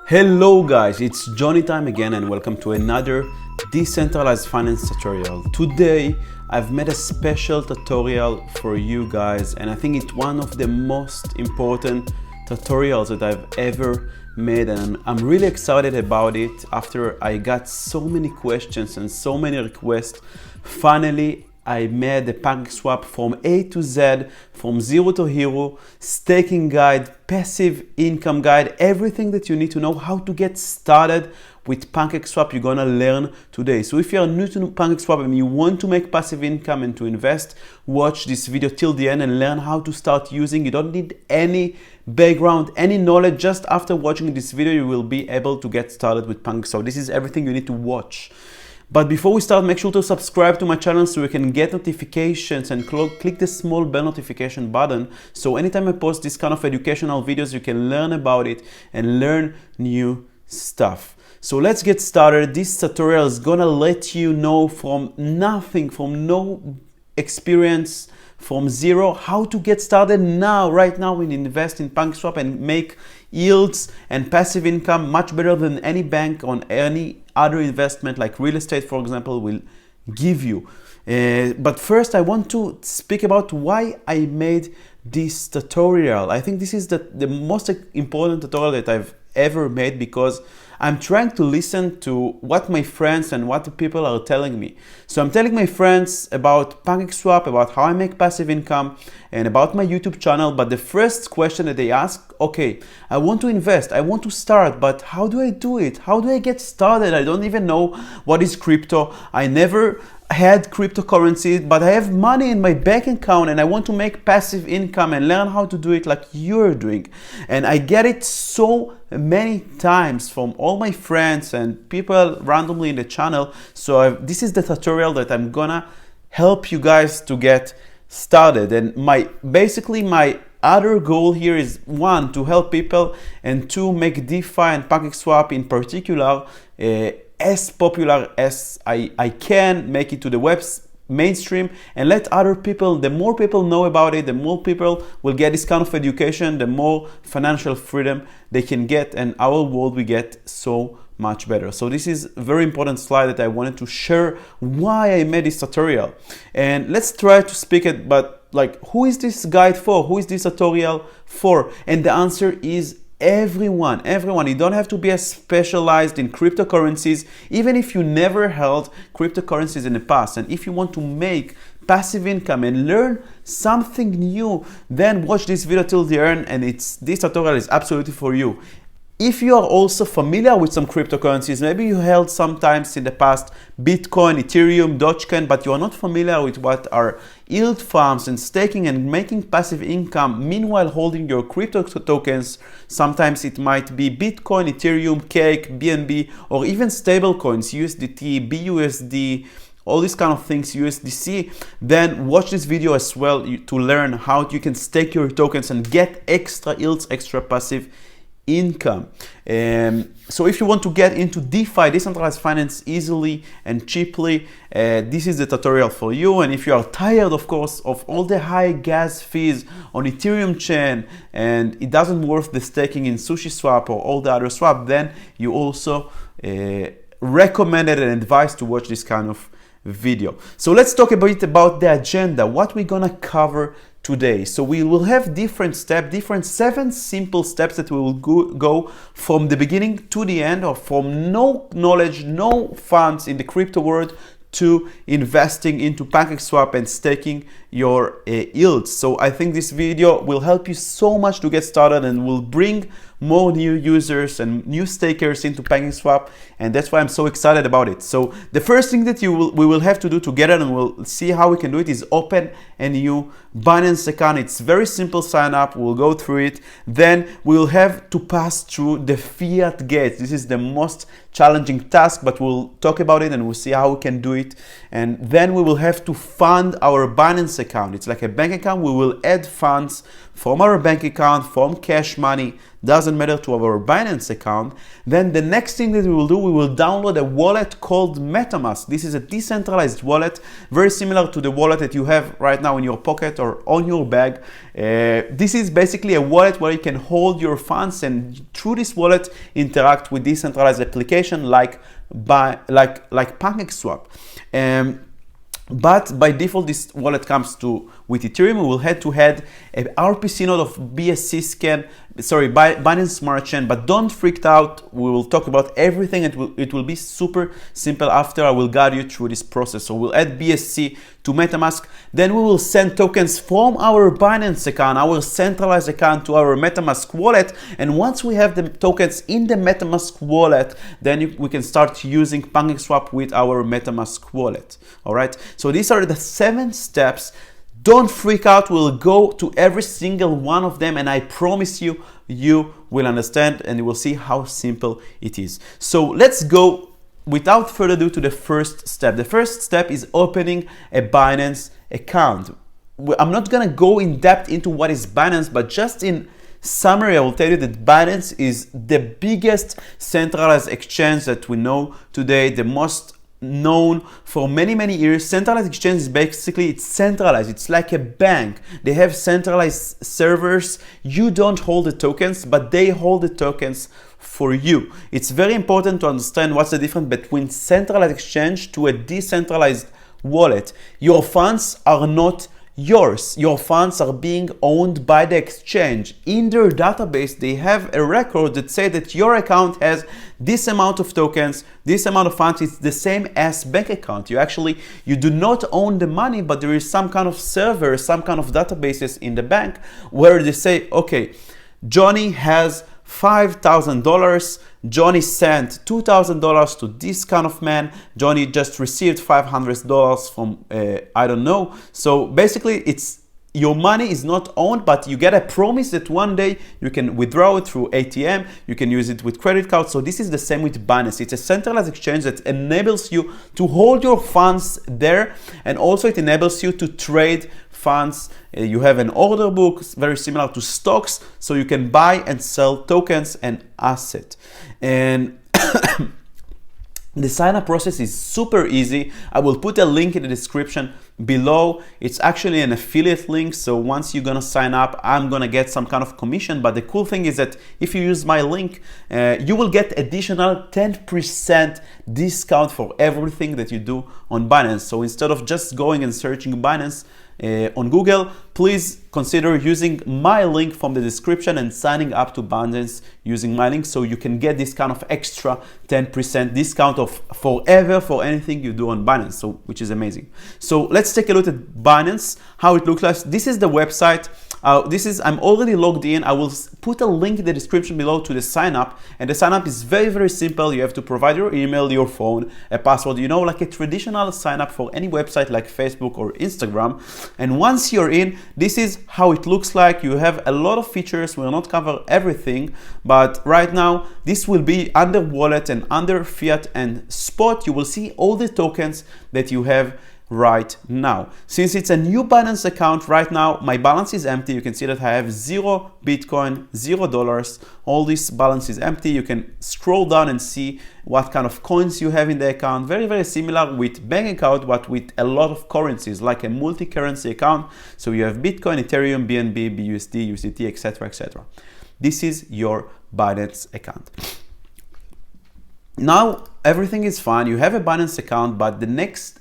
Hello guys, it's Johnny time again and welcome to another decentralized finance tutorial. Today I've made a special tutorial for you guys and I think it's one of the most important tutorials that I've ever made, and I'm really excited about it after I got so many questions and so many requests. Finally I made the PancakeSwap from A to Z, from zero to hero, staking guide, passive income guide, everything that you need to know how to get started with PancakeSwap you're gonna learn today. So if you're new to PancakeSwap and you want to make passive income and to invest, watch this video till the end and learn how to start using. You don't need any background, any knowledge. Just after watching this video, you will be able to get started with PancakeSwap. This is everything you need to watch. But before we start, make sure to subscribe to my channel so you can get notifications and click the small bell notification button. So anytime I post this kind of educational videos, you can learn about it and learn new stuff. So let's get started. This tutorial is gonna let you know from nothing, from no experience, from zero, how to get started now, right now, and invest in PancakeSwap and make yields and passive income much better than any bank on any other investment like real estate, for example, will give you. But first I want to speak about why I made this tutorial. I think this is the most important tutorial that I've ever made because I'm trying to listen to what my friends and what the people are telling me. So I'm telling my friends about PancakeSwap, about how I make passive income and about my YouTube channel. But the first question that they ask, okay, I want to invest, I want to start, but how do I do it? How do I get started? I don't even know what is crypto. I never had cryptocurrencies, but I have money in my bank account and I want to make passive income and learn how to do it like you're doing. And I get it so many times from all my friends and people randomly in the channel. So this is the tutorial that I'm gonna help you guys to get started. And basically my other goal here is one, to help people, and two, make DeFi and PancakeSwap in particular as popular as I can, make it to the web's mainstream and let other people, the more people know about it, the more people will get this kind of education, the more financial freedom they can get, and our world will get so much better. So this is a very important slide that I wanted to share why I made this tutorial. And let's try to speak it, but like, who is this guide for? Who is this tutorial for? And the answer is everyone. You don't have to be as specialized in cryptocurrencies, even if you never held cryptocurrencies in the past. And if you want to make passive income and learn something new, then watch this video till the end, and this tutorial is absolutely for you. If you are also familiar with some cryptocurrencies, maybe you held sometimes in the past Bitcoin, Ethereum, Dogecoin, but you are not familiar with what are yield farms and staking and making passive income meanwhile holding your crypto tokens. Sometimes it might be Bitcoin, Ethereum, Cake, BNB, or even stable coins, USDT, BUSD, all these kind of things, USDC. Then watch this video as well to learn how you can stake your tokens and get extra yields, extra passive income. So if you want to get into DeFi, decentralized finance, easily and cheaply, this is the tutorial for you. And if you are tired, of course, of all the high gas fees on Ethereum chain and it doesn't worth the staking in SushiSwap or all the other swap, then you also recommended and advised to watch this kind of video. So let's talk a bit about the agenda, what we're gonna cover today. So we will have different steps, 7 simple steps that we will go from the beginning to the end, or from no knowledge, no funds in the crypto world to investing into PancakeSwap and staking your yields. So I think this video will help you so much to get started and will bring more new users and new stakers into PancakeSwap, and that's why I'm so excited about it. So the first thing that we will have to do together, and we'll see how we can do it, is open a new Binance account. It's very simple sign up. We'll go through it. Then we'll have to pass through the Fiat gate. This is the most challenging task, but we'll talk about it and we'll see how we can do it. And then we will have to fund our Binance account. It's like a bank account. We will add funds from our bank account, from cash money, doesn't matter, to our Binance account. Then the next thing that we will do, we will download a wallet called MetaMask. This is a decentralized wallet, very similar to the wallet that you have right now in your pocket or on your bag. This is basically a wallet where you can hold your funds, and through this wallet interact with decentralized application like PancakeSwap. But by default, this wallet comes with Ethereum. We will head to head a RPC node of Binance Smart Chain, but don't freak out. We will talk about everything. It will be super simple after I will guide you through this process. So we'll add BSC to MetaMask. Then we will send tokens from our Binance account, our centralized account, to our MetaMask wallet. And once we have the tokens in the MetaMask wallet, then we can start using PancakeSwap with our MetaMask wallet. All right. So these are the 7 steps. Don't freak out. We'll go to every single one of them, and I promise you, you will understand and you will see how simple it is. So let's go without further ado to the first step. The first step is opening a Binance account. I'm not gonna go in depth into what is Binance, but just in summary, I will tell you that Binance is the biggest centralized exchange that we know today, the most known for many years. Centralized exchange is basically, it's centralized. It's like a bank. They have centralized servers. You don't hold the tokens, but they hold the tokens for you. It's very important to understand what's the difference between centralized exchange to a decentralized wallet. Your funds are not yours. Your funds are being owned by the exchange. In their database, they have a record that says that your account has this amount of tokens, this amount of funds. It's the same as bank account. You do not own the money, but there is some kind of server, some kind of databases in the bank where they say, okay, Johnny has $5,000. Johnny sent $2,000 to this kind of man. Johnny just received $500 from I don't know. So basically, it's your money is not owned, but you get a promise that one day you can withdraw it through ATM. You can use it with credit card. So this is the same with Binance. It's a centralized exchange that enables you to hold your funds there, and also it enables you to trade funds. You have an order book, very similar to stocks, so you can buy and sell tokens and assets. And the sign up process is super easy. I will put a link in the description below. It's actually an affiliate link, so once you're gonna sign up, I'm gonna get some kind of commission. But the cool thing is that if you use my link, you will get additional 10% discount for everything that you do on Binance. So instead of just going and searching Binance on Google, please consider using my link from the description and signing up to Binance using my link, so you can get this kind of extra 10% discount of forever for anything you do on Binance, so which is amazing. So let's take a look at Binance, how it looks like. This is the website. I'm already logged in. I will put a link in the description below to the sign up, and the sign up is very simple. You have to provide your email, your phone, a password, like a traditional sign up for any website like Facebook or Instagram. And once you're in, this is how it looks like. You have a lot of features. We'll not cover everything, but right now this will be under wallet and under fiat and spot. You will see all the tokens that you have right now. Since it's a new Binance account right now, my balance is empty. You can see that I have 0 Bitcoin, $0. All this balance is empty. You can scroll down and see what kind of coins you have in the account. Very similar with bank account, but with a lot of currencies, like a multi-currency account. So you have Bitcoin, Ethereum, BNB, BUSD, USDT, etc. This is your Binance account. Now everything is fine. You have a Binance account, but the next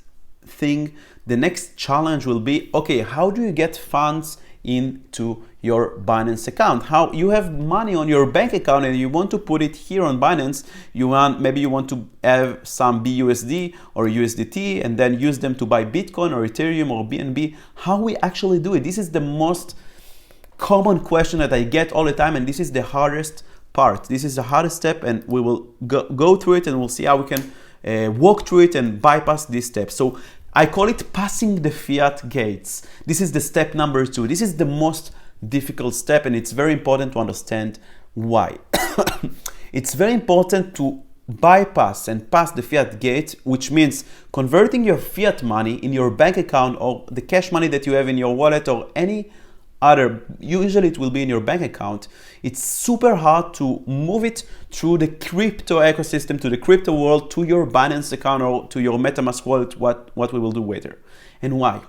challenge will be, okay, how do you get funds into your Binance account? How you have money on your bank account and you want to put it here on Binance. Maybe you want to have some BUSD or USDT and then use them to buy Bitcoin or Ethereum or BNB. How we actually do it? This is the most common question that I get all the time, and this is the hardest part. This is the hardest step, and we will go through it, and we'll see how we can walk through it and bypass this step. So I call it passing the fiat gates. This is the step number 2. This is the most difficult step, and it's very important to understand why. It's very important to bypass and pass the fiat gate, which means converting your fiat money in your bank account or the cash money that you have in your wallet or any other, usually it will be in your bank account, it's super hard to move it through the crypto ecosystem, to the crypto world, to your Binance account or to your MetaMask wallet, what we will do later. And why?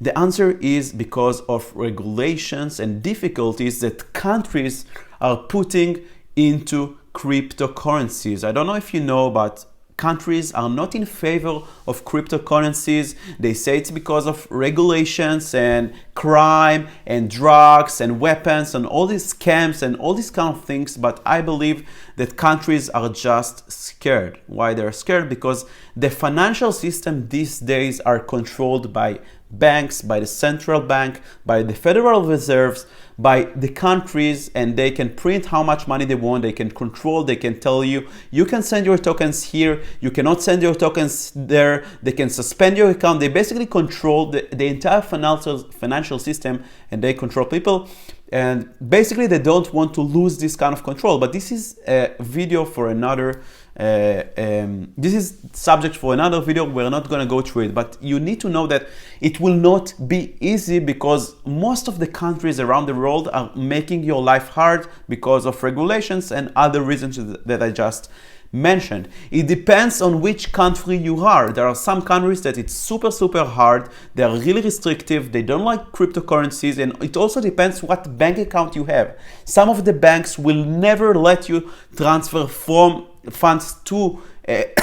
The answer is because of regulations and difficulties that countries are putting into cryptocurrencies. I don't know if you know, but countries are not in favor of cryptocurrencies. They say it's because of regulations and crime and drugs and weapons and all these scams and all these kind of things. But I believe that countries are just scared. Why they're scared? Because the financial system these days are controlled by banks, by the central bank, by the Federal Reserves, by the countries, and they can print how much money they want. They can control, they can tell you, you can send your tokens here, you cannot send your tokens there, they can suspend your account. They basically control the entire financial system, and they control people. And basically they don't want to lose this kind of control. But this is a video for another this is subject for another video. We're not going to go through it, but you need to know that it will not be easy, because most of the countries around the world are making your life hard because of regulations and other reasons that I just mentioned. It depends on which country you are. There are some countries that it's super hard. They are really restrictive. They don't like cryptocurrencies, and it also depends what bank account you have. Some of the banks will never let you transfer from funds to a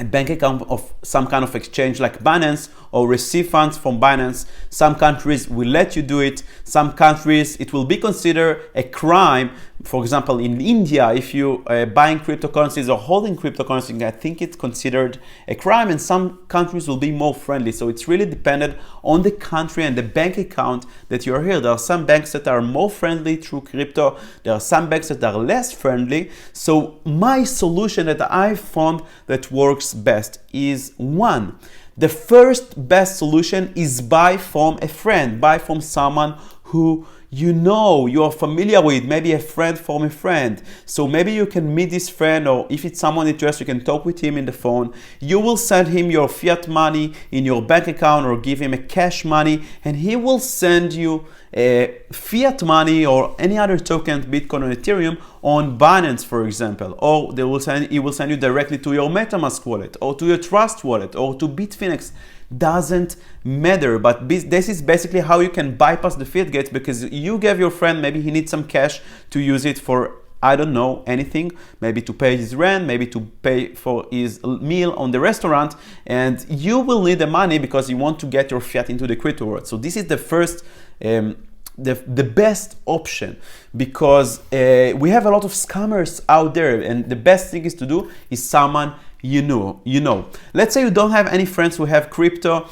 bank account of some kind of exchange like Binance, or receive funds from Binance. Some countries will let you do it. Some countries it will be considered a crime. For example, in India, if you buying cryptocurrencies or holding cryptocurrency, I think it's considered a crime, and some countries will be more friendly. So it's really dependent on the country and the bank account that you're here. There are some banks that are more friendly through crypto. There are some banks that are less friendly. So my solution that I found that works best is one. The first best solution is buy from a friend, buy from someone who you are familiar with, maybe a friend from a friend. So maybe you can meet this friend, or if it's someone interested, you can talk with him in the phone. You will send him your fiat money in your bank account, or give him a cash money, and he will send you fiat money or any other token, Bitcoin or Ethereum, on Binance, for example, or he will send you directly to your MetaMask wallet, or to your Trust wallet, or to Bitfinex. Doesn't matter, but this is basically how you can bypass the fiat gate, because you gave your friend, maybe he needs some cash to use it for, I don't know, anything, maybe to pay his rent, maybe to pay for his meal on the restaurant, and you will need the money because you want to get your fiat into the crypto world. So this is the first the best option, because we have a lot of scammers out there, and the best thing is to do is someone you know. Let's say you don't have any friends who have crypto,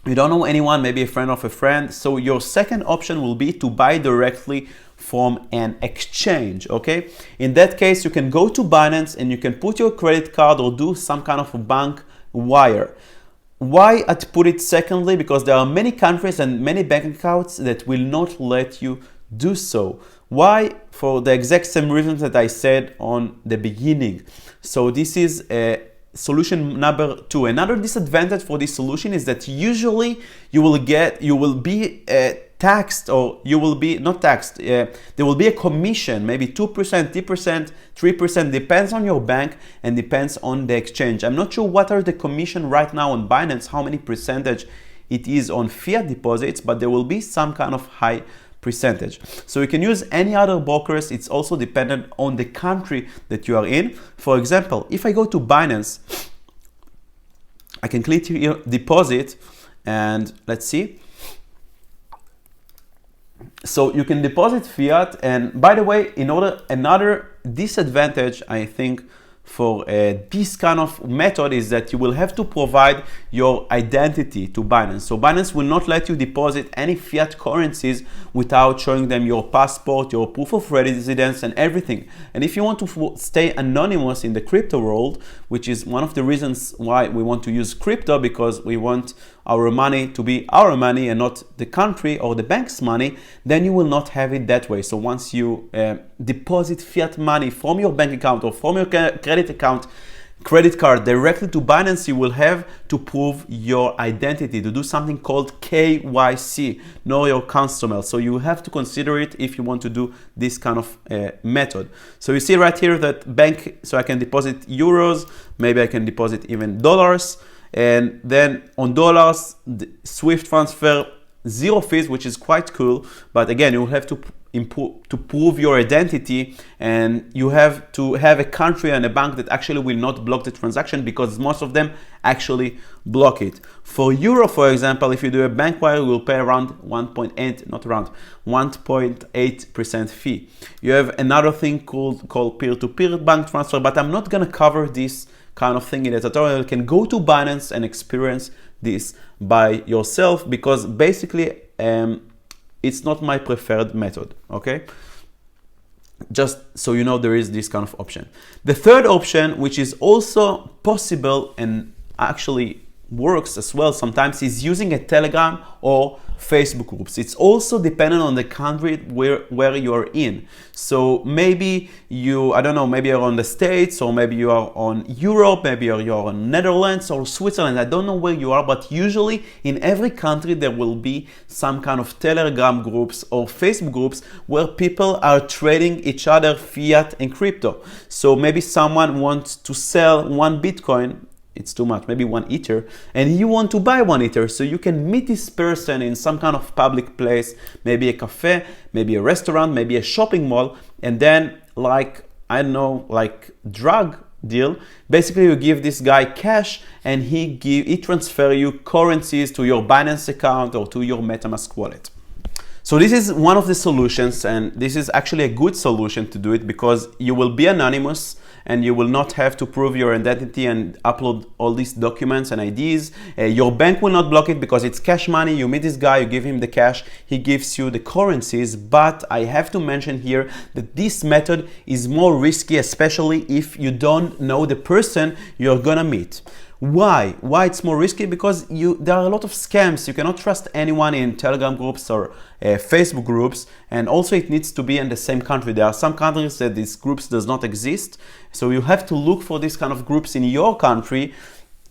you don't know anyone, maybe a friend of a friend. So your second option will be to buy directly from an exchange, okay? In that case, you can go to Binance and you can put your credit card or do some kind of a bank wire. Why I put it secondly? Because there are many countries and many bank accounts that will not let you do so. Why? For the exact same reasons that I said on the beginning. So this is solution number two. Another disadvantage for this solution is that usually you will be taxed, or you will be not taxed. There will be a commission, maybe 2%, 3%, 3%, depends on your bank and depends on the exchange. I'm not sure what are the commission right now on Binance, how many percentage it is on fiat deposits, but there will be some kind of high percentage. So you can use any other brokers. It's also dependent on the country that you are in. For example, if I go to Binance, I can click here deposit, and let's see. So you can deposit fiat, and by the way, another disadvantage I think for this kind of method is that you will have to provide your identity to Binance. So Binance will not let you deposit any fiat currencies without showing them your passport, your proof of residence, and everything. And if you want to stay anonymous in the crypto world, which is one of the reasons why we want to use crypto, because we want our money to be our money and not the country or the bank's money, then you will not have it that way. So once you deposit fiat money from your bank account or from your credit card directly to Binance, you will have to prove your identity, to do something called KYC, know your customer. So you have to consider it if you want to do this kind of method. So you see right here that bank, so I can deposit euros, maybe I can deposit even dollars, and then on dollars, the Swift transfer, 0 fees, which is quite cool. But again, you will have to prove your identity, and you have to have a country and a bank that actually will not block the transaction, because most of them actually block it. For euro, for example, if you do a bank wire, you will pay around 1.8% fee. You have another thing called peer-to-peer bank transfer, but I'm not gonna cover this kind of thing in the tutorial. You can go to Binance and experience this by yourself, because basically it's not my preferred method, okay? Just so you know, there is this kind of option. The third option, which is also possible and actually works as well sometimes, is using a Telegram or Facebook groups. It's also dependent on the country where you're in. So maybe I don't know, maybe you're on the States, or maybe you are on Europe, maybe you're on Netherlands or Switzerland. I don't know where you are, but usually in every country there will be some kind of Telegram groups or Facebook groups where people are trading each other fiat and crypto. So maybe someone wants to sell 1 Bitcoin, it's too much, maybe 1 Ether, and you want to buy 1 Ether. So you can meet this person in some kind of public place, maybe a cafe, maybe a restaurant, maybe a shopping mall, and then like, I don't know, like drug deal, basically you give this guy cash and he transfer you currencies to your Binance account or to your MetaMask wallet. So this is one of the solutions, and this is actually a good solution to do it, because you will be anonymous and you will not have to prove your identity and upload all these documents and IDs. Your bank will not block it because it's cash money. You meet this guy, you give him the cash, he gives you the currencies. But I have to mention here that this method is more risky, especially if you don't know the person you're gonna meet. Why? Why it's more risky? Because there are a lot of scams. You cannot trust anyone in Telegram groups or Facebook groups, and also it needs to be in the same country. There are some countries that these groups does not exist, so you have to look for this kind of groups in your country,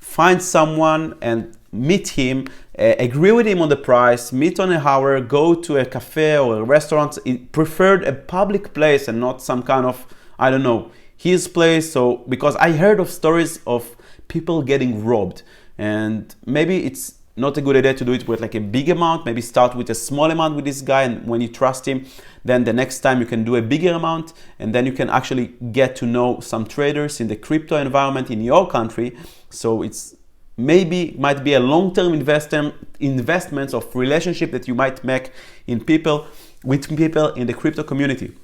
find someone and meet him, agree with him on the price, meet on an hour, go to a cafe or a restaurant, preferred a public place and not some kind of, I don't know, his place. So because I heard of stories of people getting robbed, and maybe it's not a good idea to do it with like a big amount. Maybe start with a small amount with this guy, and when you trust him, then the next time you can do a bigger amount, and then you can actually get to know some traders in the crypto environment in your country. So it's might be a long-term investment of relationship that you might make with people in the crypto community.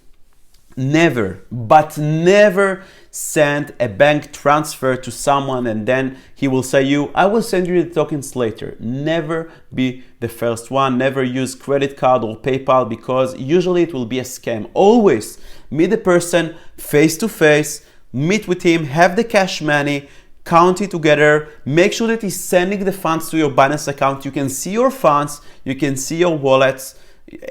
Never, but never send a bank transfer to someone and then he will say I will send you the tokens later. Never be the first one. Never use credit card or PayPal, because usually it will be a scam. Always meet the person face to face, meet with him, have the cash money, count it together, make sure that he's sending the funds to your Binance account. You can see your funds, you can see your wallets,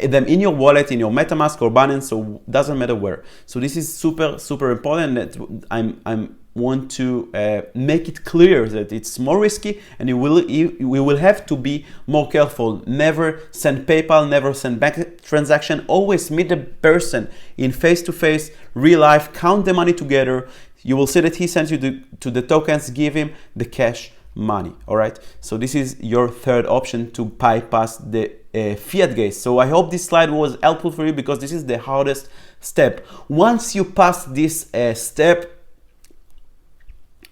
them in your wallet, in your MetaMask or Binance, so doesn't matter where. So this is super important, that I want to make it clear that it's more risky, and we will have to be more careful. Never send PayPal, never send bank transaction. Always meet the person in face-to-face, real life, count the money together. You will see that he sends you to the tokens, give him the cash money. All right, so this is your third option to bypass the fiat gates. So I hope this slide was helpful for you, because this is the hardest step. Once you pass this step,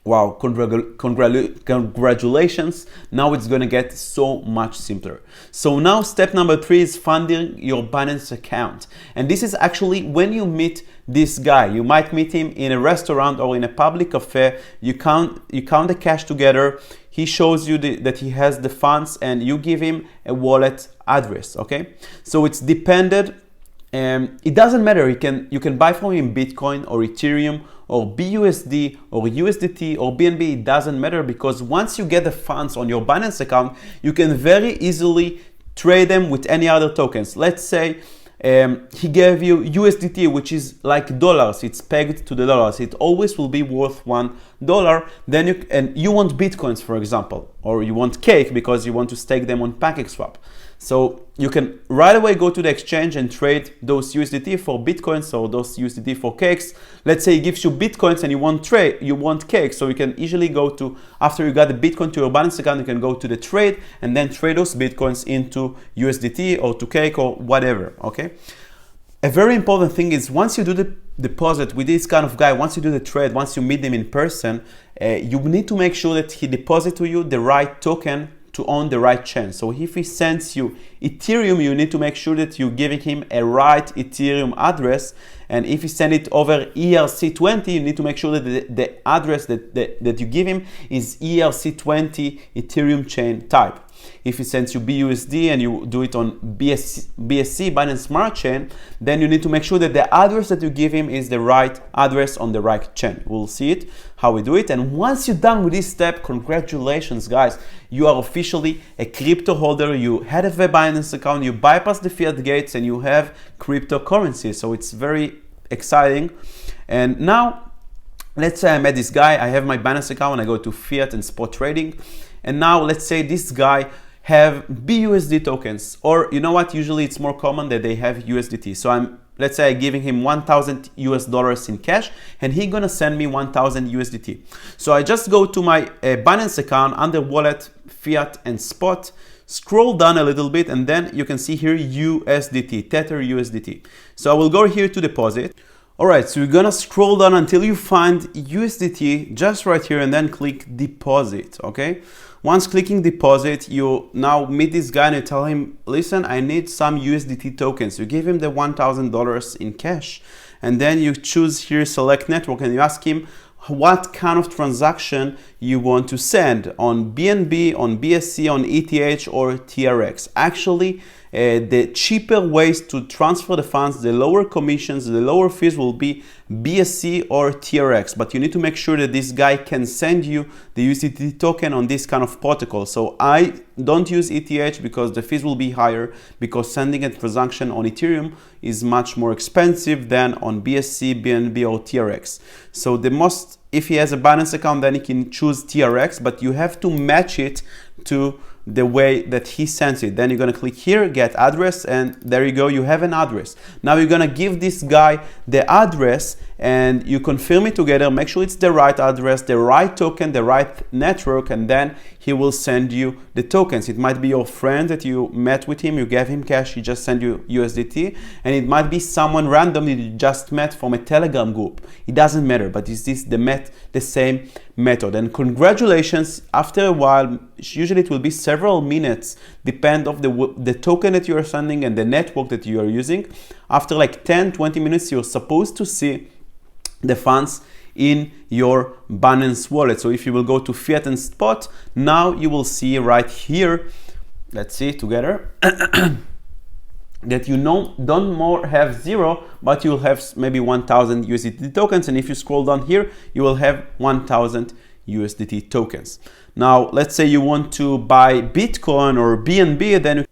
wow, congratulations. Now it's gonna get so much simpler. So now step number 3 is funding your Binance account. And this is actually when you meet this guy. You might meet him in a restaurant or in a public cafe. You count the cash together. He shows you that he has the funds, and you give him a wallet address, okay? So it's dependent It doesn't matter. You can buy from him Bitcoin or Ethereum or BUSD or USDT or BNB. It doesn't matter, because once you get the funds on your Binance account, you can very easily trade them with any other tokens. Let's say he gave you USDT, which is like dollars. It's pegged to the dollars. It always will be worth $1. Then you want Bitcoins, for example, or you want cake because you want to stake them on PancakeSwap. So you can right away go to the exchange and trade those USDT for Bitcoins or those USDT for cakes. Let's say he gives you Bitcoins and you want cake. So you can easily go to, after you got the Bitcoin to your Binance account, you can go to the trade and then trade those Bitcoins into USDT or to cake or whatever, okay? A very important thing is, once you do the deposit with this kind of guy, once you do the trade, once you meet them in person, you need to make sure that he deposits to you the right token to own the right chain. So if he sends you Ethereum, you need to make sure that you're giving him a right Ethereum address. And if he send it over ERC20, you need to make sure that the address that you give him is ERC20 Ethereum chain type. If he sends you BUSD and you do it on BSC, Binance Smart Chain, then you need to make sure that the address that you give him is the right address on the right chain. We'll see it, how we do it. And once you're done with this step, congratulations, guys. You are officially a crypto holder. You had a Binance account, you bypass the fiat gates, and you have cryptocurrencies. So it's very exciting. And now, let's say I met this guy, I have my Binance account, and I go to fiat and spot trading. And now let's say this guy have BUSD tokens, or you know what, usually it's more common that they have USDT. So let's say I'm giving him $1,000 in cash, and he's gonna send me 1,000 USDT. So I just go to my Binance account under wallet, fiat and spot, scroll down a little bit, and then you can see here USDT, Tether USDT. So I will go here to deposit. All right, so you're gonna scroll down until you find USDT just right here, and then click deposit, okay? Once clicking deposit, you now meet this guy and you tell him, listen, I need some USDT tokens. You give him the $1,000 in cash, and then you choose here, select network, and you ask him what kind of transaction you want to send on BNB, on BSC, on ETH, or TRX. Actually, the cheaper ways to transfer the funds, the lower commissions, the lower fees will be BSC or TRX. But you need to make sure that this guy can send you the USDT token on this kind of protocol. So I don't use ETH because the fees will be higher, because sending a transaction on Ethereum is much more expensive than on BSC, BNB, or TRX. So if he has a Binance account, then he can choose TRX, but you have to match it to the way that he sends it. Then you're gonna click here, get address, and there you go, you have an address. Now you're gonna give this guy the address and you confirm it together, make sure it's the right address, the right token, the right network, and then he will send you the tokens. It might be your friend that you met with him, you gave him cash, he just sent you USDT, and it might be someone random that you just met from a Telegram group. It doesn't matter, but is this the same method? And congratulations, after a while, usually it will be several minutes, depend of the token that you are sending and the network that you are using. After like 10-20 minutes, you're supposed to see the funds in your Binance wallet. So if you will go to fiat and spot, now you will see right here, let's see together, that you don't more have zero, but you'll have maybe 1,000 USDT tokens. And if you scroll down here, you will have 1,000 USDT tokens. Now, let's say you want to buy Bitcoin or BNB, then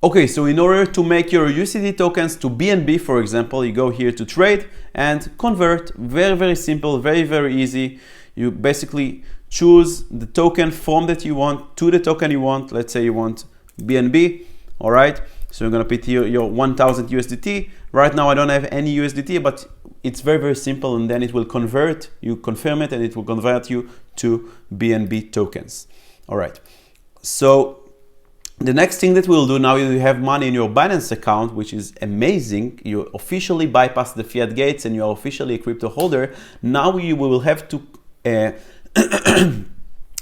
okay, so in order to make your USDT tokens to BNB, for example, you go here to trade and convert. Very, very simple, very, very easy. You basically choose the token form that you want to the token you want. Let's say you want BNB, all right? So you're gonna put here your 1,000 USDT. Right now I don't have any USDT, but it's very, very simple, and then it will convert, you confirm it, and it will convert you to BNB tokens. All right, so the next thing that we'll do now, you have money in your Binance account, which is amazing. You officially bypass the fiat gates and you are officially a crypto holder. Now you will have to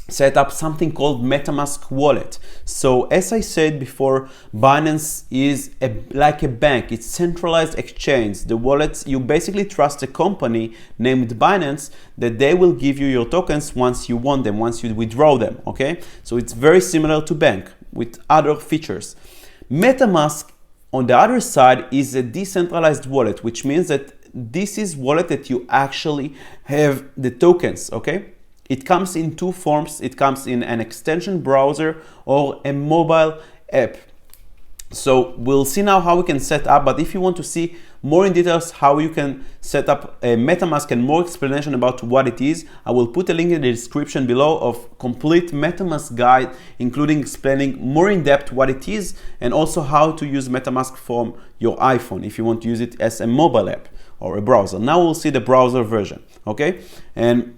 set up something called MetaMask wallet. So as I said before, Binance is like a bank. It's centralized exchange. The wallets, you basically trust a company named Binance that they will give you your tokens once you want them, once you withdraw them, okay? So it's very similar to bank with other features. MetaMask on the other side is a decentralized wallet, which means that this is wallet that you actually have the tokens, okay? It comes in two forms. It comes in an extension browser or a mobile app. So we'll see now how we can set up, but if you want to see more in details how you can set up a MetaMask and more explanation about what it is, I will put a link in the description below of complete MetaMask guide, including explaining more in depth what it is and also how to use MetaMask from your iPhone if you want to use it as a mobile app or a browser. Now we'll see the browser version, okay? And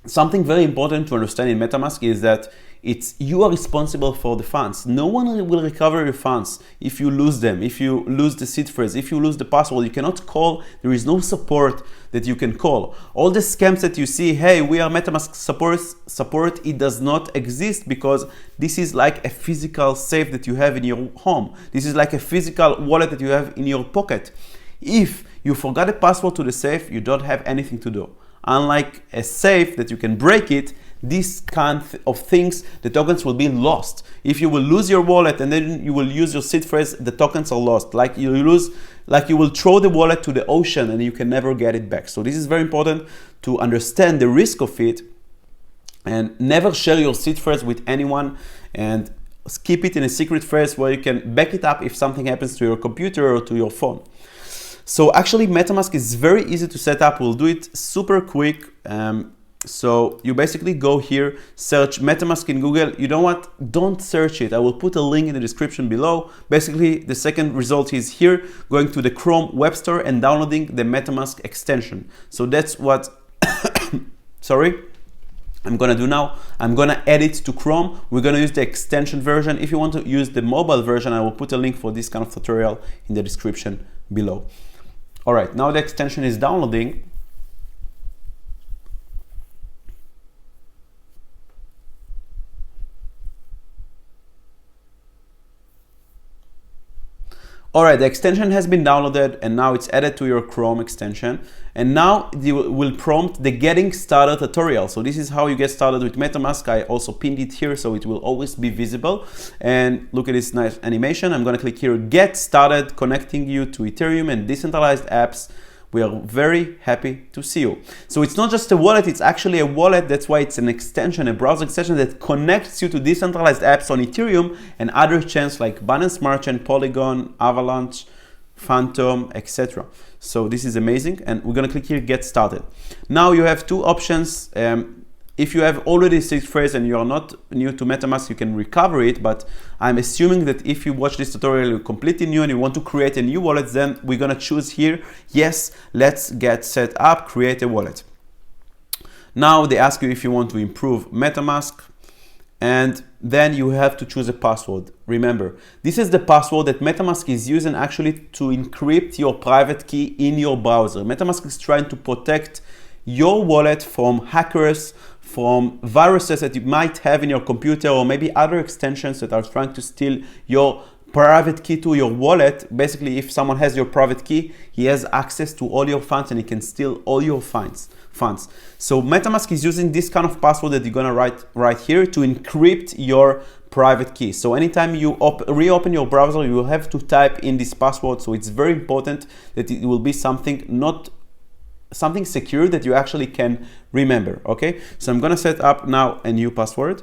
something very important to understand in MetaMask is that you are responsible for the funds. No one will recover your funds if you lose them, if you lose the seed phrase, if you lose the password. You cannot call. There is no support that you can call. All the scams that you see, hey, we are MetaMask support, it does not exist because this is like a physical safe that you have in your home. This is like a physical wallet that you have in your pocket. If you forgot a password to the safe, you don't have anything to do. Unlike a safe that you can break it, these kind of things, the tokens will be lost. If you will lose your wallet and then you will use your seed phrase, the tokens are lost. Like you will throw the wallet to the ocean and you can never get it back. So this is very important to understand the risk of it, and never share your seed phrase with anyone, and keep it in a secret phrase where you can back it up if something happens to your computer or to your phone. So actually MetaMask is very easy to set up. We'll do it super quick. So you basically go here, search MetaMask in Google. You know what? Don't search it. I will put a link in the description below. Basically, the second result is here, going to the Chrome web store and downloading the MetaMask extension. So that's what, sorry, I'm gonna do now. I'm gonna add it to Chrome. We're gonna use the extension version. If you want to use the mobile version, I will put a link for this kind of tutorial in the description below. All right, now the extension is downloading. Alright, the extension has been downloaded and now it's added to your Chrome extension. And now it will prompt the getting started tutorial. So this is how you get started with MetaMask. I also pinned it here so it will always be visible. And look at this nice animation. I'm gonna click here, get started, connecting you to Ethereum and decentralized apps. We are very happy to see you. So it's not just a wallet, it's actually a wallet. That's why it's an extension, a browser extension that connects you to decentralized apps on Ethereum and other chains like Binance Smart Chain, Polygon, Avalanche, Phantom, etc. So this is amazing. And we're gonna click here, get started. Now you have two options. If you have already seed phrase and you are not new to MetaMask, you can recover it, but I'm assuming that if you watch this tutorial, you're completely new and you want to create a new wallet, then we're gonna choose here, yes, let's get set up, create a wallet. Now they ask you if you want to improve MetaMask, and then you have to choose a password. Remember, this is the password that MetaMask is using actually to encrypt your private key in your browser. MetaMask is trying to protect your wallet from hackers, from viruses that you might have in your computer, or maybe other extensions that are trying to steal your private key to your wallet. Basically, if someone has your private key, he has access to all your funds and he can steal all your funds. So MetaMask is using this kind of password that you're gonna write right here to encrypt your private key. So anytime you reopen your browser, you will have to type in this password. So it's very important that it will be something secure that you actually can remember, okay? So I'm gonna set up now a new password.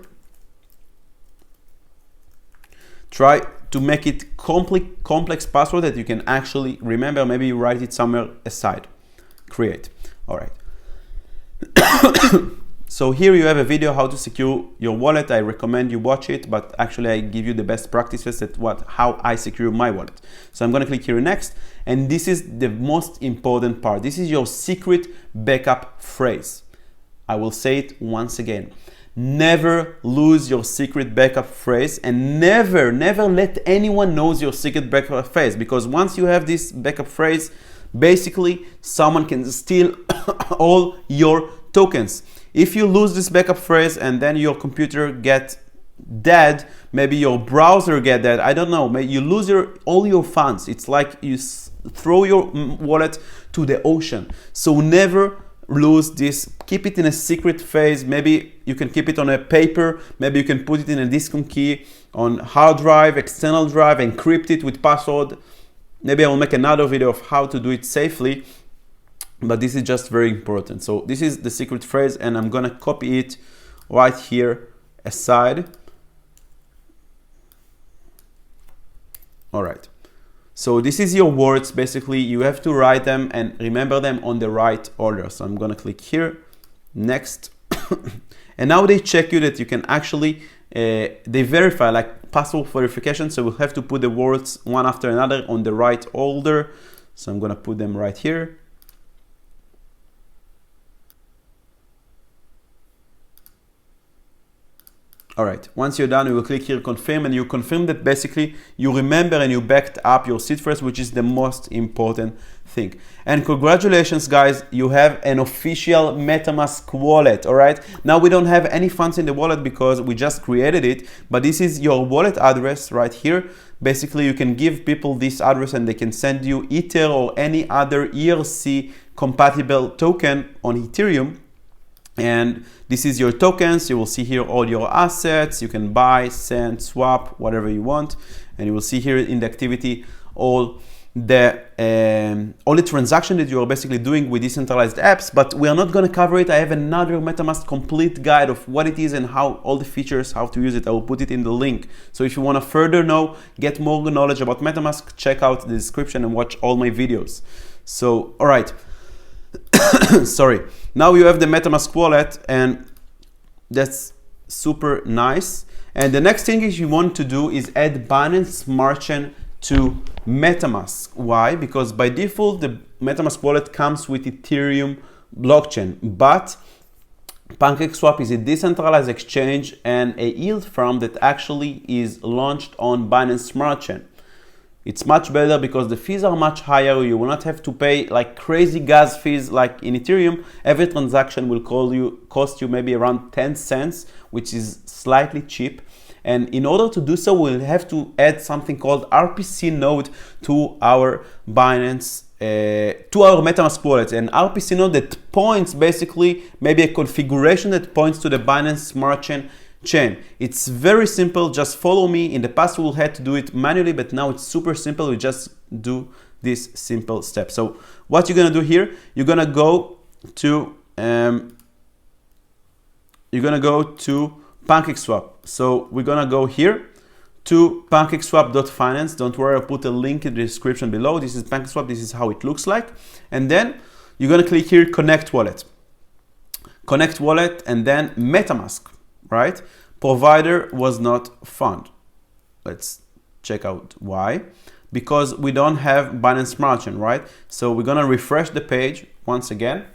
Try to make it complex password that you can actually remember. Maybe you write it somewhere aside. Create, all right. So here you have a video how to secure your wallet. I recommend you watch it, but actually I give you the best practices at how I secure my wallet. So I'm gonna click here next, and this is the most important part. This is your secret backup phrase. I will say it once again. Never lose your secret backup phrase, and never let anyone knows your secret backup phrase, because once you have this backup phrase, basically someone can steal all your tokens. If you lose this backup phrase and then your computer get dead, maybe your browser get dead, I don't know, maybe you lose all your funds. It's like you throw your wallet to the ocean. So never lose this, keep it in a secret phase. Maybe you can keep it on a paper, maybe you can put it in a disk on key, on hard drive, external drive, encrypt it with password. Maybe I will make another video of how to do it safely, but this is just very important. So this is the secret phrase, and I'm gonna copy it right here aside. All right. So this is your words. Basically, you have to write them and remember them on the right order. So I'm gonna click here, next. And now they check you that you can actually, they verify, like password verification. So we'll have to put the words one after another on the right order. So I'm gonna put them right here. All right, once you're done, you will click here, confirm, and you confirm that basically you remember and you backed up your seed phrase, which is the most important thing. And congratulations, guys, you have an official MetaMask wallet, all right? Now we don't have any funds in the wallet because we just created it, but this is your wallet address right here. Basically, you can give people this address and they can send you Ether or any other ERC compatible token on Ethereum. And this is your tokens. You will see here all your assets. You can buy, send, swap, whatever you want. And you will see here in the activity all the transaction that you are basically doing with decentralized apps. But we are not going to cover it. I have another MetaMask complete guide of what it is and how all the features, how to use it. I will put it in the link. So if you want to further know, get more knowledge about MetaMask, check out the description and watch all my videos. So, all right. Sorry. Now you have the MetaMask wallet, and that's super nice. And the next thing is you want to do is add Binance Smart Chain to MetaMask. Why? Because by default, the MetaMask wallet comes with Ethereum blockchain, but PancakeSwap is a decentralized exchange and a yield farm that actually is launched on Binance Smart Chain. It's much better because the fees are much higher. You will not have to pay like crazy gas fees like in Ethereum. Every transaction will cost you maybe around 10 cents, which is slightly cheap. And in order to do so, we'll have to add something called RPC node to our Binance, to our MetaMask wallet. And RPC node that points basically maybe a configuration that points to the Binance Smart Chain. It's very simple. Just follow me. In the past, we had to do it manually, but now it's super simple. We just do this simple step. So what you're gonna do here, you're gonna go to PancakeSwap. So we're gonna go here to PancakeSwap.finance. Don't worry, I'll put a link in the description below. This is PancakeSwap. This is how it looks like. And then you're gonna click here, Connect Wallet. Connect Wallet, and then MetaMask. Right? Provider was not found. Let's check out why. Because we don't have Binance Smart Chain, right? So we're gonna refresh the page once again.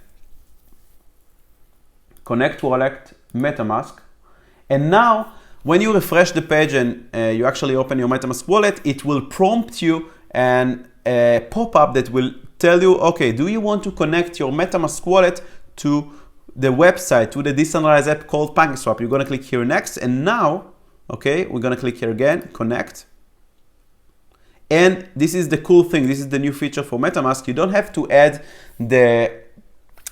Connect Wallet, MetaMask. And now, when you refresh the page and you actually open your MetaMask wallet, it will prompt you and a pop-up that will tell you, okay, do you want to connect your MetaMask wallet to the website, to the decentralized app called PancakeSwap? You're gonna click here next, and now, okay, we're gonna click here again, connect. And this is the cool thing, this is the new feature for MetaMask. You don't have to add the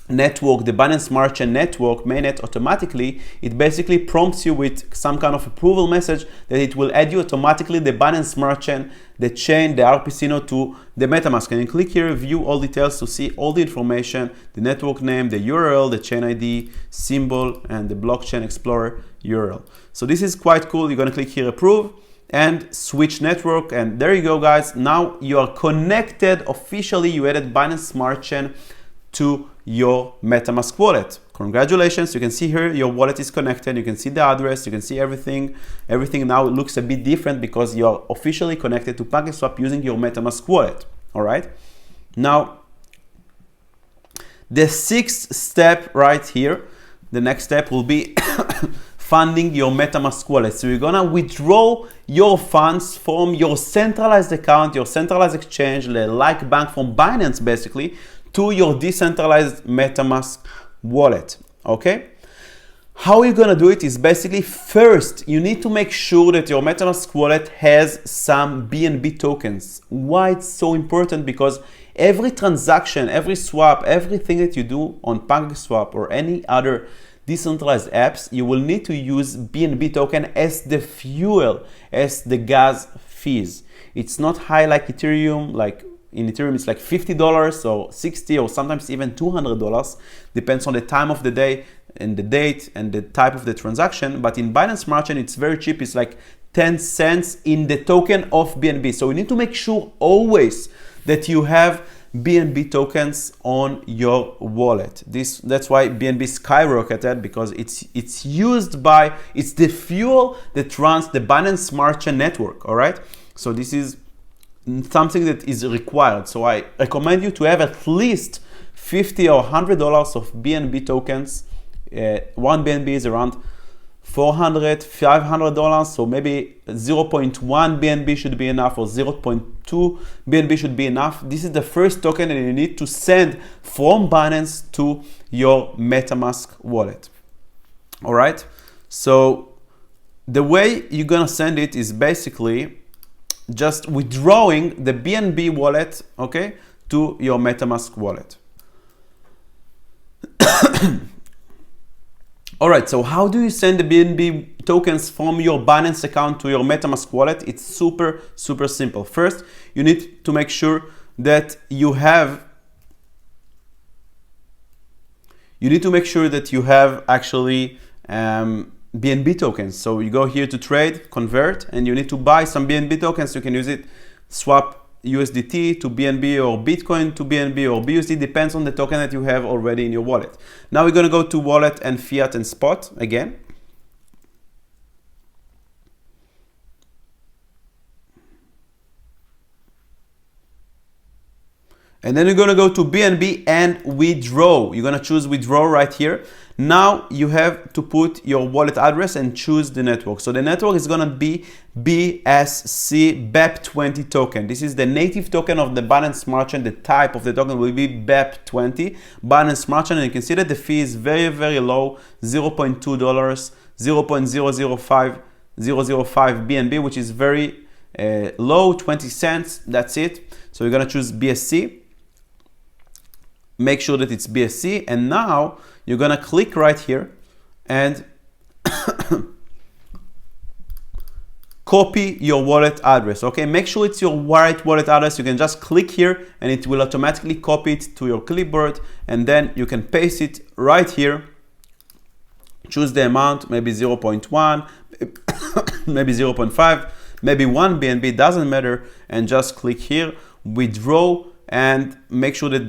network, the Binance Smart Chain network, mainnet automatically. It basically prompts you with some kind of approval message that it will add you automatically the Binance Smart Chain, the chain, the RPC node to the MetaMask. And you click here, view all details to see all the information, the network name, the URL, the chain ID, symbol, and the blockchain explorer URL. So this is quite cool. You're gonna click here, approve, and switch network. And there you go, guys. Now you are connected officially. You added Binance Smart Chain to your MetaMask wallet. Congratulations, you can see here your wallet is connected, you can see the address, you can see everything. Everything now looks a bit different because you are officially connected to PancakeSwap using your MetaMask wallet, all right? Now, the sixth step right here, the next step will be funding your MetaMask wallet. So you're gonna withdraw your funds from your centralized account, your centralized exchange, like bank from Binance basically, to your decentralized MetaMask wallet, okay? How you're gonna do it is basically, first, you need to make sure that your MetaMask wallet has some BNB tokens. Why it's so important? Because every transaction, every swap, everything that you do on PancakeSwap or any other decentralized apps, you will need to use BNB token as the fuel, as the gas fees. It's not high like Ethereum. Like in Ethereum, it's like $50 or $60 or sometimes even $200. Depends on the time of the day and the date and the type of the transaction. But in Binance Smart Chain, it's very cheap. It's like 10 cents in the token of BNB. So you need to make sure always that you have BNB tokens on your wallet. That's why BNB skyrocketed, because it's the fuel that runs the Binance Smart Chain network. All right. So this is something that is required. So I recommend you to have at least $50 or $100 of BNB tokens. One BNB is around $400, $500. So maybe 0.1 BNB should be enough, or 0.2 BNB should be enough. This is the first token that you need to send from Binance to your MetaMask wallet. All right. So the way you're gonna send it is basically just withdrawing the BNB wallet, okay, to your MetaMask wallet. All right, so how do you send the BNB tokens from your Binance account to your MetaMask wallet? It's super, super simple. First, you need to make sure that you have actually BNB tokens. So you go here to trade, convert, and you need to buy some BNB tokens. You can use it, swap USDT to BNB or Bitcoin to BNB or BUSD, depends on the token that you have already in your wallet. Now we're going to go to wallet and fiat and spot again. And then you're going to go to BNB and withdraw. You're going to choose withdraw right here. Now you have to put your wallet address and choose the network. So the network is going to be BSC BEP20 token. This is the native token of the Binance Smart Chain. The type of the token will be BEP20 Binance Smart Chain. And you can see that the fee is very, very low, $0.2, 0.005005 BNB, which is very low, 20 cents. That's it. So you're going to choose BSC. Make sure that it's BSC, and now you're gonna click right here and copy your wallet address. Okay, make sure it's your right wallet address. You can just click here and it will automatically copy it to your clipboard, and then you can paste it right here. Choose the amount, maybe 0.1, maybe 0.5, maybe 1 BNB, doesn't matter, and just click here, withdraw, and make sure that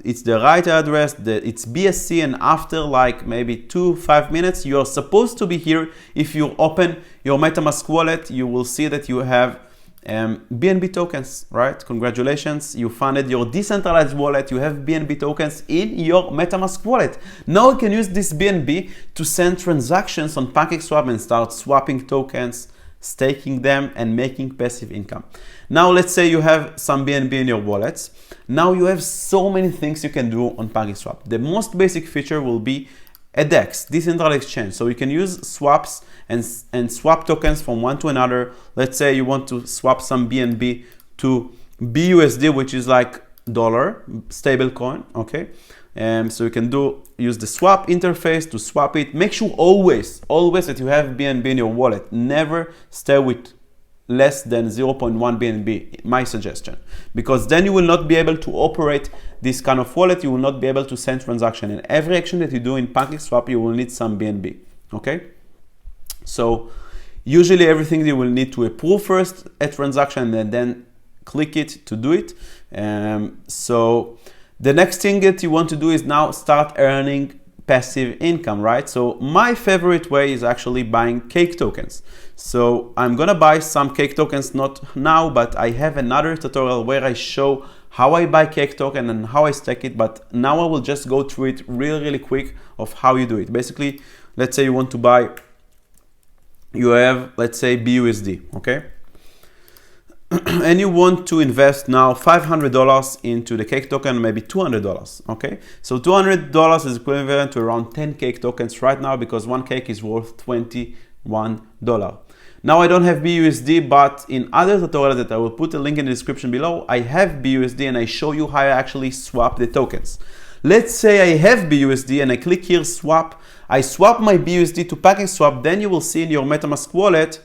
it's the right address, that it's BSC, and after like maybe 2-5 minutes, you're supposed to be here. If you open your MetaMask wallet, you will see that you have BNB tokens, right? Congratulations, you funded your decentralized wallet. You have BNB tokens in your MetaMask wallet. Now you can use this BNB to send transactions on PancakeSwap and start swapping tokens, staking them, and making passive income. Now let's say you have some BNB in your wallets. Now you have so many things you can do on PancakeSwap. The most basic feature will be a DEX, decentralized exchange. So you can use swaps and swap tokens from one to another. Let's say you want to swap some BNB to BUSD, which is like dollar stable coin, okay? So you can use the swap interface to swap it. Make sure always that you have BNB in your wallet. Never stay with less than 0.1 BNB, my suggestion, because then you will not be able to operate this kind of wallet. You will not be able to send transaction. And every action that you do in PancakeSwap, you will need some BNB, okay? So usually everything you will need to approve first a transaction and then click it to do it. So the next thing that you want to do is now start earning passive income, right? So my favorite way is actually buying cake tokens. So I'm gonna buy some cake tokens, not now, but I have another tutorial where I show how I buy cake token and how I stake it. But now I will just go through it really quick of how you do it. Basically, let's say you want to buy, you have, let's say, BUSD, okay? And you want to invest now $500 into the cake token, maybe $200, okay? So $200 is equivalent to around 10 cake tokens right now, because one cake is worth $21. Now I don't have BUSD, but in other tutorials that I will put a link in the description below, I have BUSD and I show you how I actually swap the tokens. Let's say I have BUSD and I click here swap. I swap my BUSD to PancakeSwap. Then you will see in your MetaMask wallet,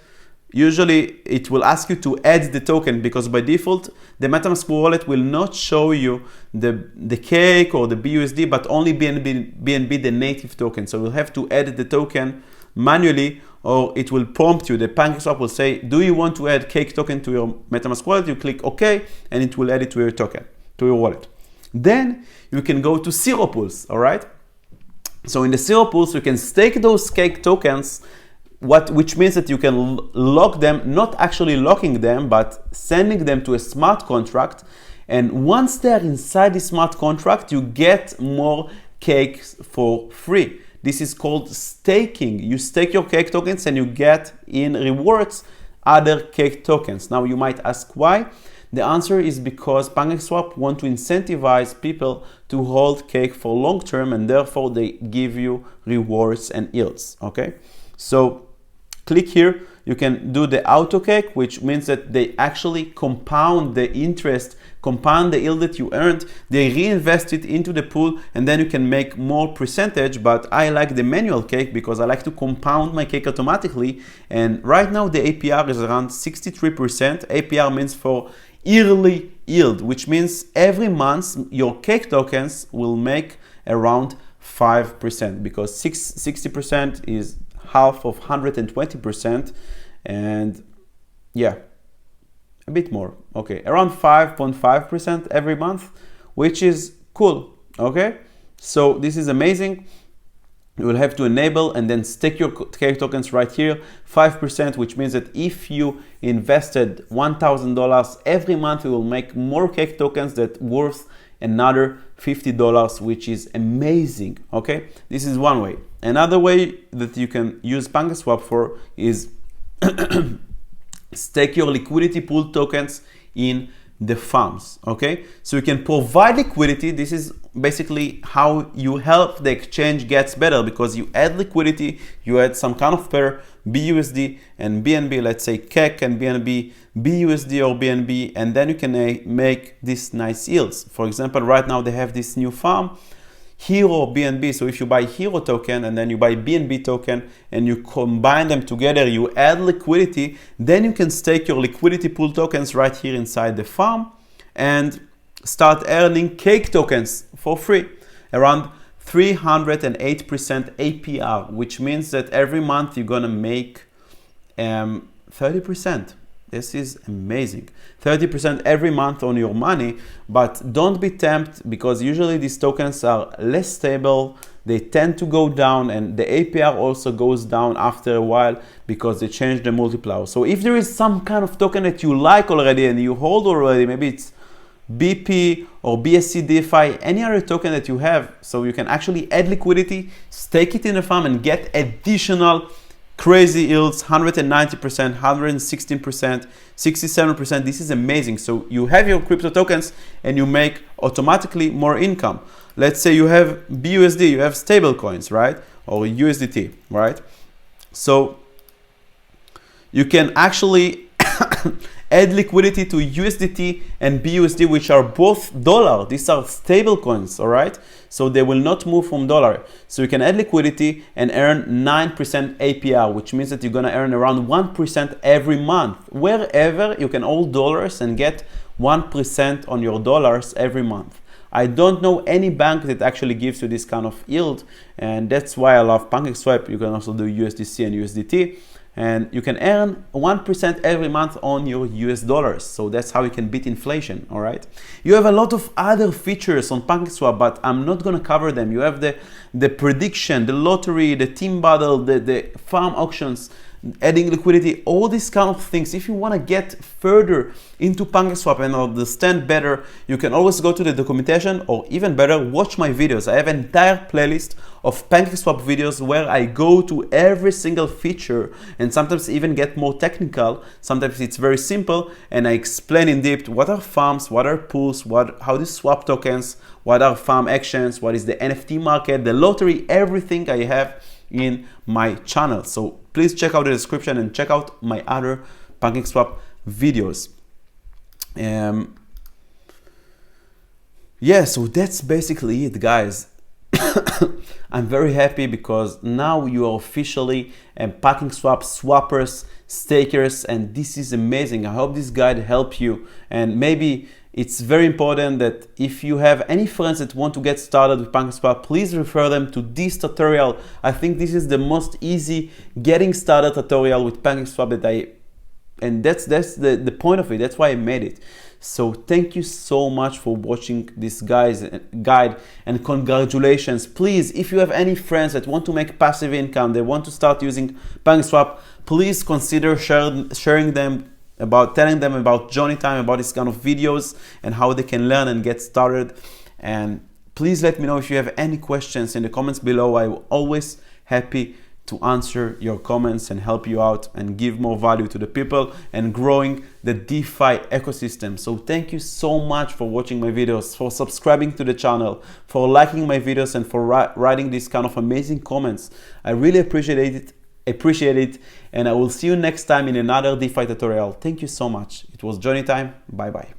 usually it will ask you to add the token, because by default the MetaMask wallet will not show you the cake or the BUSD, but only BNB, the native token. So you'll have to add the token manually, or it will prompt you. The PancakeSwap will say, do you want to add cake token to your MetaMask wallet? You click OK, and it will add it to your token, to your wallet. Then you can go to zero pools, all right? So in the zero pools, you can stake those cake tokens, which means that you can lock them, not actually locking them, but sending them to a smart contract. And once they're inside the smart contract, you get more cakes for free. This is called staking. You stake your cake tokens and you get in rewards other cake tokens. Now you might ask why. The answer is because PancakeSwap want to incentivize people to hold cake for long term, and therefore they give you rewards and yields, okay? So click here, you can do the auto cake, which means that they actually compound the interest, compound the yield that you earned, they reinvest it into the pool, and then you can make more percentage. But I like the manual cake because I like to compound my cake automatically. And right now the APR is around 63%. APR means for yearly yield, which means every month your cake tokens will make around 5%, because 60% is half of 120%, and yeah, a bit more, okay, around 5.5% every month, which is cool, okay? So this is amazing. You will have to enable and then stake your cake tokens right here, 5%, which means that if you invested $1,000 every month, you will make more cake tokens that worth another $50, which is amazing, okay? This is one way. Another way that you can use PancakeSwap for is stake your liquidity pool tokens in the farms, okay? So you can provide liquidity. This is basically how you help the exchange gets better, because you add liquidity, you add some kind of pair, BUSD and BNB, let's say cake and BNB, BUSD or BNB, and then you can make these nice yields. For example, right now they have this new farm, Hero BNB. So if you buy Hero token and then you buy BNB token and you combine them together, you add liquidity, then you can stake your liquidity pool tokens right here inside the farm and start earning cake tokens for free, around 308% APR, which means that every month you're gonna make 30%. This is amazing. 30% every month on your money, but don't be tempted, because usually these tokens are less stable. They tend to go down, and the APR also goes down after a while because they change the multiplier. So if there is some kind of token that you like already and you hold already, maybe it's BP or BSC DEFI, any other token that you have, so you can actually add liquidity, stake it in the farm and get additional crazy yields, 190%, 116%, 67%. This is amazing. So you have your crypto tokens and you make automatically more income. Let's say you have BUSD, you have stable coins, right? Or USDT, right? So you can actually add liquidity to USDT and BUSD, which are both dollar. These are stable coins, all right? So they will not move from dollar. So you can add liquidity and earn 9% APR, which means that you're gonna earn around 1% every month. Wherever you can hold dollars and get 1% on your dollars every month. I don't know any bank that actually gives you this kind of yield, and that's why I love PancakeSwap. You can also do USDC and USDT. And you can earn 1% every month on your US dollars. So that's how you can beat inflation, all right? You have a lot of other features on PancakeSwap, but I'm not gonna cover them. You have the prediction, the lottery, the team battle, the farm auctions, adding liquidity, all these kind of things. If you wanna get further into PancakeSwap and understand better, you can always go to the documentation, or even better, watch my videos. I have an entire playlist of PancakeSwap videos where I go to every single feature and sometimes even get more technical. Sometimes it's very simple and I explain in depth what are farms, what are pools, how to swap tokens, what are farm actions, what is the NFT market, the lottery, everything I have in my channel. So please check out the description and check out my other PancakeSwap videos. Yeah, so that's basically it, guys. I'm very happy because now you are officially PancakeSwap swappers, stakers, and this is amazing. I hope this guide helped you, and maybe it's very important that if you have any friends that want to get started with PancakeSwap, please refer them to this tutorial. I think this is the most easy getting started tutorial with PancakeSwap and that's the point of it. That's why I made it. So thank you so much for watching this guide, and congratulations. Please, if you have any friends that want to make passive income, they want to start using PancakeSwap, please consider sharing them telling them about Johnny Time, about this kind of videos and how they can learn and get started. And please let me know if you have any questions in the comments below. I'm always happy to answer your comments and help you out and give more value to the people and growing the DeFi ecosystem. So thank you so much for watching my videos, for subscribing to the channel, for liking my videos, and for writing these kind of amazing comments. I really appreciate it, and I will see you next time in another DeFi tutorial. Thank you so much. It was Johnny Time. Bye bye.